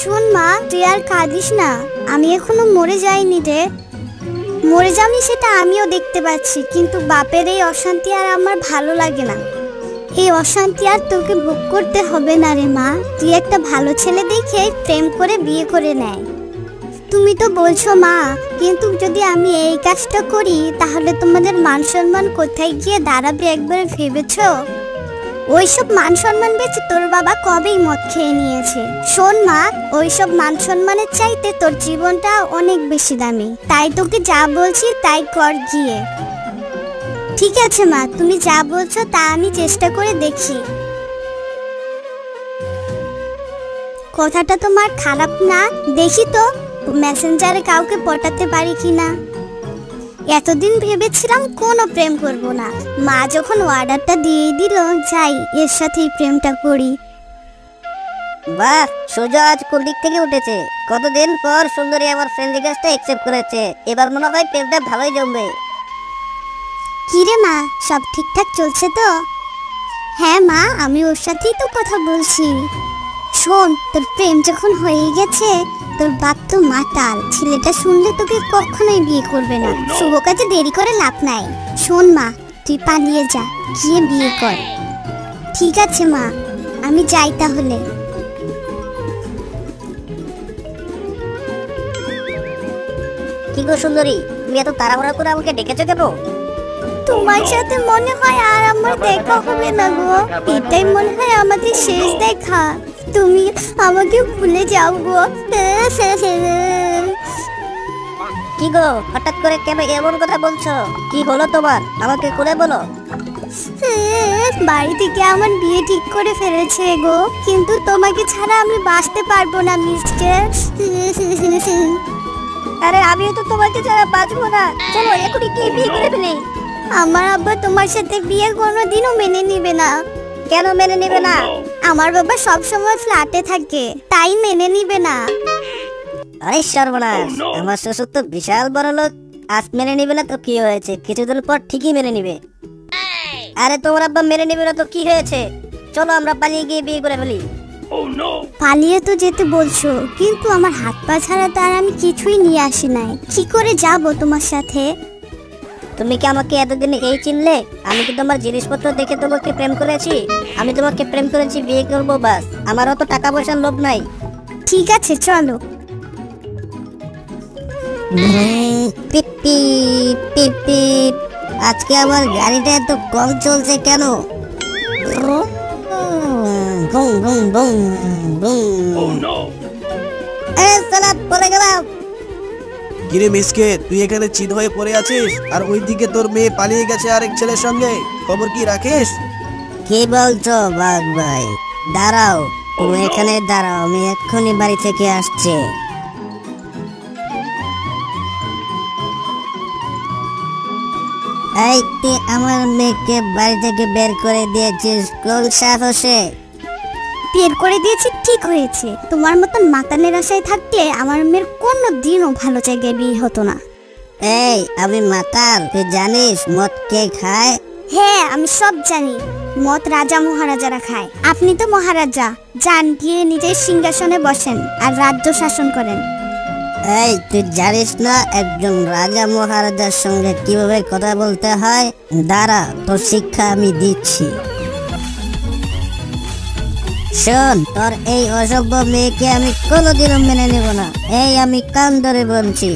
শোন মা, তুই আর কাঁদিস না, আমি এখনো মরে যাইনি রে। মরে যাবি সেটা আমিও দেখতে পাচ্ছি, কিন্তু বাপের এই অশান্তি আর আমার ভালো লাগে না। এই অশান্তি আর তোকে ভোগ করতে হবে না রে মা। তুই একটা ভালো ছেলে দেখে প্রেম করে বিয়ে করে নেয়। তুমি তো বলছো মা, কিন্তু যদি আমি এই কাজটা করি তাহলে তোমাদের মান সম্মান কোথায় গিয়ে দাঁড়াবে একবার ভেবেছো? ওইসব মান সম্মান বেঁচে তোর বাবা কবেই মদ খেয়ে নিয়েছে। শোন মা, ওইসব মান সম্মানের চাইতে তোর জীবনটা অনেক বেশি দামি। তাই তোকে যা বলছি তাই কর গিয়ে। ঠিক আছে মা, তুমি যা বলছো তা আমি চেষ্টা করে দেখি। কথাটা তোমার খারাপ না, দেখি তো মেসেঞ্জারে কাউকে পটাতে পারি কিনা। এতদিন ভেবেছিলাম কোনো প্রেম করব না, মা যখন অর্ডারটা দিয়ে দিল, যাই এর সাথেই প্রেমটা করি। বাহ, সোজা আজ কোন দিক থেকে উঠেছে। কতদিন পর সুন্দরী আমার ফ্রেন্ড রিকোয়েস্টটা অ্যাকসেপ্ট করেছে। এবার মনে হয় প্রেমটা ভালোই জমবে। কি রে মা, সব ঠিকঠাক চলছে তো? হ্যাঁ মা, আমি ওর সাথেই তো কথা বলছি। শোন, তোর প্রেম যখন হয়ে গেছে, তোর বাপ তো মাতাল, ছেলেটা শুনলে তোকে কখনোই বিয়ে করবে না। শুভ কাজে দেরি করে লাভ নাই। শোন মা, তুই পালিয়ে যা, গিয়ে বিয়ে কর। ঠিক আছে মা, আমি যাই তাহলে। কি গো সুন্দরী, তুমি এত তাড়াহুড়া করে আমাকে ডেকেছো কেন? তোমার সাথে মনে হয় আর আমার দেখা হবে না গো। এটাই মনে হয় আমাদের শেষ দেখা। তুমি আমাকে ভুলে যাও গো। কি গো, হঠাৎ করে কেন এমন কথা বলছো? কি হলো তোমার, আমাকে খুলে বলো। বাড়ি থেকে আমার বিয়ে ঠিক করে ফেলেছে গো, কিন্তু তোমাকে ছাড়া আমি বাঁচতে পারবো না মিস্টার। আরে আমিও তো তোমাকে ছাড়া বাঁচবো না। চলো এখনই কি বিয়ে করে ফেলি। আমার আব্বা তোমার সাথে বিয়ে কোনোদিনও মেনে নিবে না। কেন মেনে নিবে না? আমার বাবা সব সময় ফ্ল্যাটে থাকে, তাই মেনে নিবে না। আরে সর্বনাশ, আমার শ্বশুর তো বিশাল বড় লোক। আজ মেনে নিবে না তো কি হয়েছে, কিছুদিন পর ঠিকই মেনে নিবে। আরে তোমার আব্বা মেনে নিবে না তো কি হয়েছে? চলো আমরা পালিয়ে গিয়ে বিয়ে করে ফেলি। পালিয়ে তো যেতে বলছো, কিন্তু আমার হাত পা ছাড়া তো আর আমি কিছুই নিয়ে আসি নাই। কি করে যাব তোমার সাথে? তুমি কি আমাকে এতদিন এই চিনলে? আমি কি তোমার জিনিসপত্র দেখে তোমাকে প্রেম করেছি? আমি তোমাকে প্রেম করেছি, বিয়ে করবো বাস। আমারও তো টাকা পয়সার লোভ নাই। ঠিক আছে চলো। পিপি পিপি, আজকে আমার গাড়িটা এত কম চলছে কেন? পড়ে গেলাম। কিরে মিসকে, তুই এখানে চিত হয়ে পড়ে আছিস, আর ওইদিকে তোর মেয়ে পালিয়ে গেছে আরেক ছেলের সঙ্গে। খবর কি রাখিস? কি বলছো বাঘ ভাই? দাঁড়াও, তুমি এখানে দাঁড়াও, আমি এক্ষুনি বাড়ি থেকে আসছি। এই তুই আমার মেয়েকে বাড়ি থেকে বের করে দিয়েছিস কোন সাহসে? বের করে দিয়েছি ঠিক হয়েছে। তোমার মতন মাতানের আশায় থাকলে আমার মেয়ের কোনো দিনও ভালো জায়গায় বিয়ে হতো না। এই আমি মাতাল, তুই জানিস মদ কে খায়? হ্যাঁ, আমি সব জানি। মদ রাজা মহারাজারা খায়। আপনি তো মহারাজা, যান গিয়ে নিজের সিংহাসনে বসেন আর রাজ্য শাসন করেন। এই তুই জানিস না একজন রাজা মহারাজার সঙ্গে কিভাবে কথা বলতে হয়? দাঁড়া, তোর শিক্ষা আমি দিচ্ছি। শোন, তোর এই অসভ্য মেয়েকে আমি কোনোদিনও মেনে নেব না। এই আমি কান ধরে বলছি,